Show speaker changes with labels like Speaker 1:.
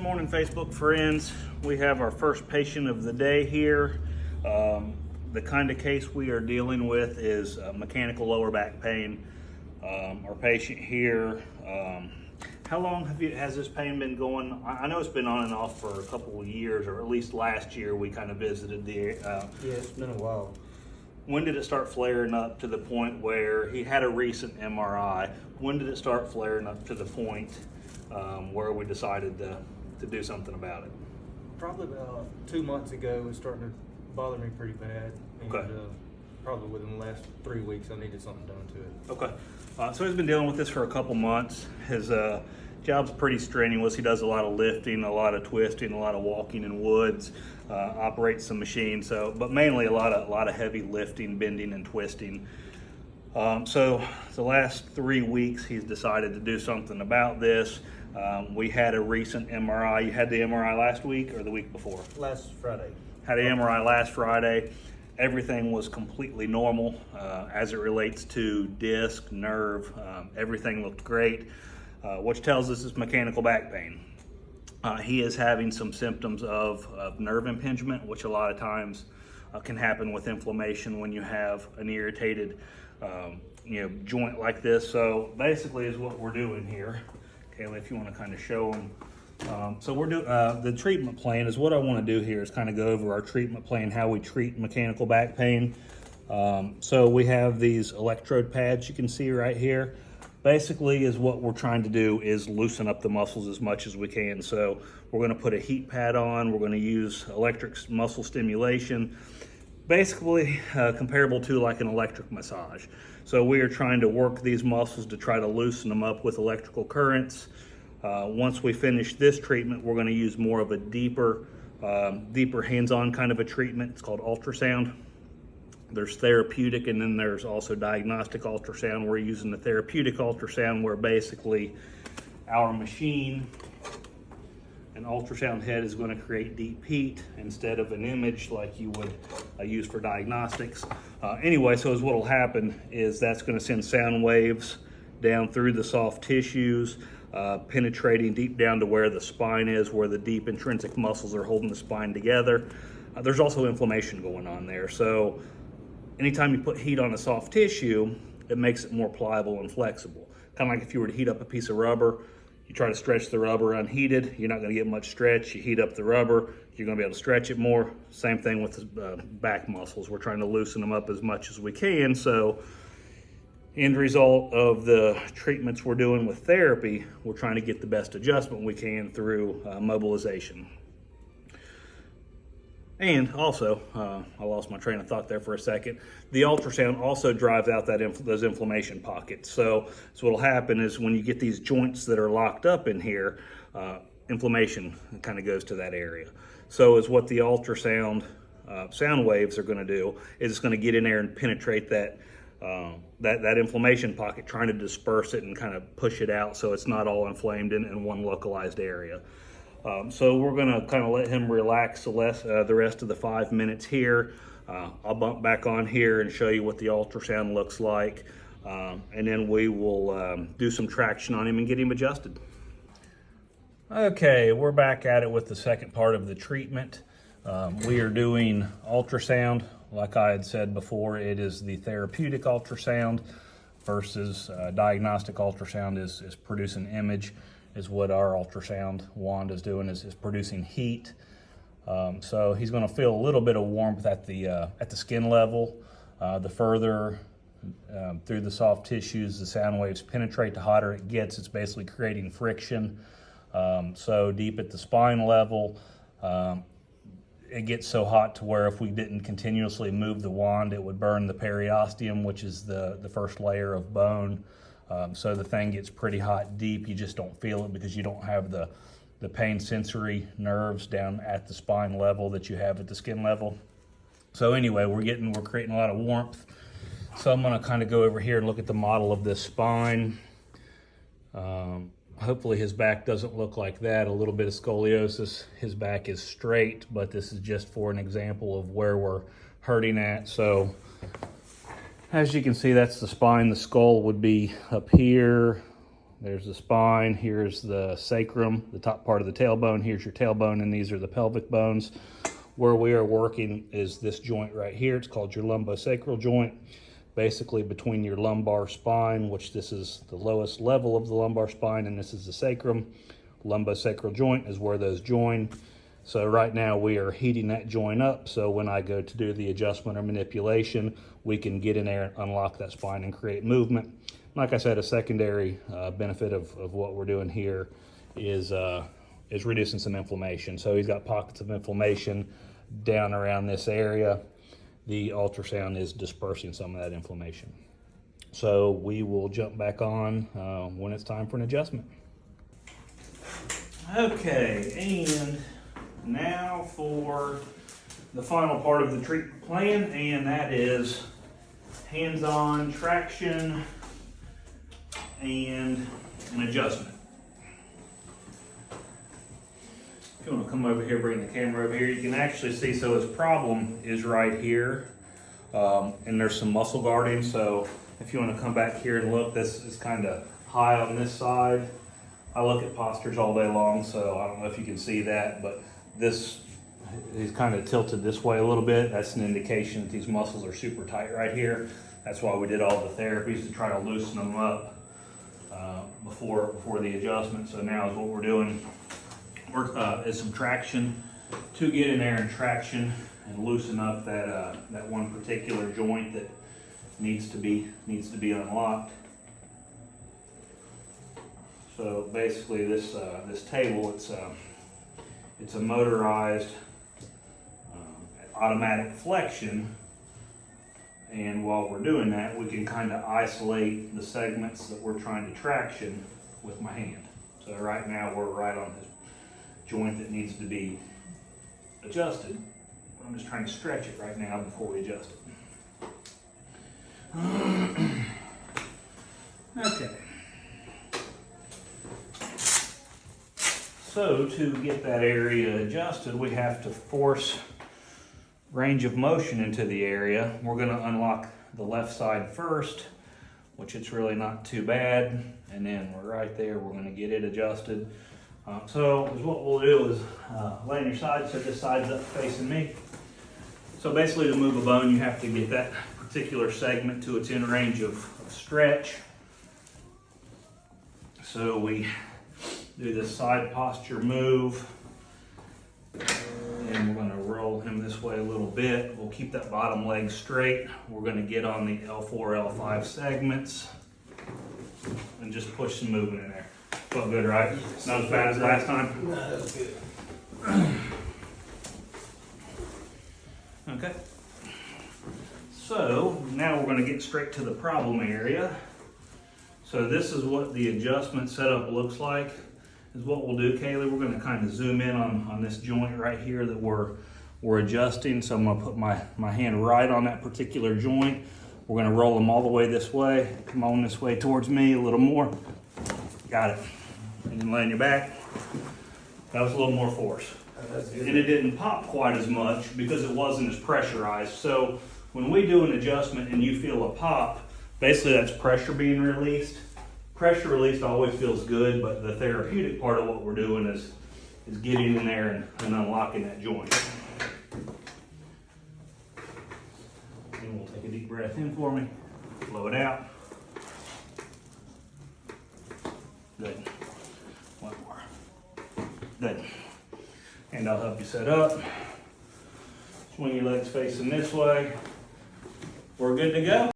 Speaker 1: morning, Facebook friends. We have our first patient of the day here. The kind of case we are dealing with is mechanical lower back pain. Our patient here, how long has this pain been going? I know it's been on and off for a couple of years, or at least last year we kind of visited the
Speaker 2: Yeah, it's been a while.
Speaker 1: When did it start flaring up to the point where he had a recent MRI? When did it start flaring up to the point where we decided to do something about it?
Speaker 2: Probably about 2 months ago, it was starting to bother me pretty bad. And,
Speaker 1: Okay.
Speaker 2: probably within the last 3 weeks, I needed something done to it.
Speaker 1: Okay. So he's been dealing with this for a couple months. His job's pretty strenuous. He does a lot of lifting, a lot of twisting, a lot of walking in woods, operates some machines. But mainly a lot of heavy lifting, bending, and twisting. So the last 3 weeks, he's decided to do something about this. We had a recent MRI. You had the MRI last week or the week before?
Speaker 2: Last Friday.
Speaker 1: Had an MRI last Friday. Everything was completely normal as it relates to disc, nerve. Everything looked great, which tells us it's mechanical back pain. He is having some symptoms of nerve impingement, which a lot of times can happen with inflammation when you have an irritated joint like this. So basically is what we're doing here. Kayla, if you want to kind of show them. So we're doing the treatment plan is what I want to do here is kind of go over our treatment plan, how we treat mechanical back pain. So we have these electrode pads you can see right here. Basically is what we're trying to do is loosen up the muscles as much as we can. So we're going to put a heat pad on. We're going to use electric muscle stimulation, basically comparable to like an electric massage. So we are trying to work these muscles to try to loosen them up with electrical currents. Once we finish this treatment, we're going to use more of a deeper hands-on kind of a treatment. It's called ultrasound. There's therapeutic, and then there's also diagnostic ultrasound. We're using the therapeutic ultrasound where basically our machine, an ultrasound head, is going to create deep heat instead of an image like you would use for diagnostics. Anyway, so what will happen is that's going to send sound waves down through the soft tissues, penetrating deep down to where the spine is, where the deep intrinsic muscles are holding the spine together. There's also inflammation going on there. So anytime you put heat on a soft tissue, it makes it more pliable and flexible. Kind of like if you were to heat up a piece of rubber, you try to stretch the rubber unheated, you're not going to get much stretch. You heat up the rubber, you're going to be able to stretch it more. Same thing with the back muscles. We're trying to loosen them up as much as we can. So end result of the treatments we're doing with therapy, we're trying to get the best adjustment we can through mobilization. And also, I lost my train of thought there for a second. The ultrasound also drives out those inflammation pockets. So what will happen is when you get these joints that are locked up in here, inflammation kind of goes to that area. So is what the ultrasound sound waves are going to do is it's going to get in there and penetrate that inflammation pocket, trying to disperse it and kind of push it out so it's not all inflamed in one localized area. So we're going to kind of let him relax the rest of the 5 minutes here. I'll bump back on here and show you what the ultrasound looks like. And then we will do some traction on him and get him adjusted. Okay, we're back at it with the second part of the treatment. We are doing ultrasound. Like I had said before, it is the therapeutic ultrasound versus diagnostic ultrasound is producing image. Is what our ultrasound wand is doing is producing heat. So he's going to feel a little bit of warmth at the skin level. The further through the soft tissues the sound waves penetrate, the hotter it gets. It's basically creating friction. So deep at the spine level, it gets so hot to where if we didn't continuously move the wand, it would burn the periosteum, which is the first layer of bone. So the thing gets pretty hot deep. You just don't feel it because you don't have the pain sensory nerves down at the spine level that you have at the skin level. So anyway, we're creating a lot of warmth. So I'm going to kind of go over here and look at the model of this spine. Hopefully his back doesn't look like that. A little bit of scoliosis. His back is straight, but this is just for an example of where we're hurting at. So as you can see, that's the spine. The skull would be up here. There's the spine, here's the sacrum, the top part of the tailbone, here's your tailbone, and these are the pelvic bones. Where we are working is this joint right here. It's called your lumbosacral joint. Basically between your lumbar spine, which this is the lowest level of the lumbar spine, and this is the sacrum. Lumbosacral joint is where those join. So right now we are heating that joint up, so when I go to do the adjustment or manipulation, we can get in there and unlock that spine and create movement. Like I said, a secondary benefit of what we're doing here is reducing some inflammation. So he's got pockets of inflammation down around this area. The ultrasound is dispersing some of that inflammation. So we will jump back on when it's time for an adjustment. Okay, and now for the final part of the treatment plan, and that is hands-on traction and an adjustment. If you want to come over here, bring the camera over here, you can actually see, so his problem is right here, and there's some muscle guarding. So if you want to come back here and look, this is kind of high on this side. I look at postures all day long, so I don't know if you can see that, but this, he's kind of tilted this way a little bit. That's an indication that these muscles are super tight right here. That's why we did all the therapies to try to loosen them up before the adjustment. So now is what we're doing. Is some traction to get in there and traction and loosen up that one particular joint that needs to be unlocked. So basically, this table, it's a motorized automatic flexion, and while we're doing that, we can kind of isolate the segments that we're trying to traction with my hand. So right now we're right on this joint that needs to be adjusted. I'm just trying to stretch it right now before we adjust it. Okay. So to get that area adjusted, we have to force range of motion into the area. We're going to unlock the left side first, which it's really not too bad. And then we're right there, we're going to get it adjusted. So what we'll do is lay on your side, so this side's up facing me. So basically to move a bone, you have to get that particular segment to its in range of stretch. So we do this side posture move, and we're going to roll him this way a little bit. We'll keep that bottom leg straight. We're going to get on the L4, L5 segments and just push some movement in there. Felt good, right? Not as bad as last time?
Speaker 2: No, that was good.
Speaker 1: Okay. So now we're going to get straight to the problem area. So this is what the adjustment setup looks like. Is what we'll do, Kaylee. We're going to kind of zoom in on this joint right here that we're adjusting. So I'm going to put my hand right on that particular joint. We're going to roll them all the way this way. Come on this way towards me a little more. Got it. And then lay on your back. That was a little more force. And it didn't pop quite as much because it wasn't as pressurized. So when we do an adjustment and you feel a pop, basically that's pressure being released. Pressure released always feels good, but the therapeutic part of what we're doing is getting in there and unlocking that joint. And we'll take a deep breath in for me, blow it out. Good. One more. Good. And I'll help you set up. Swing your legs facing this way. We're good to go.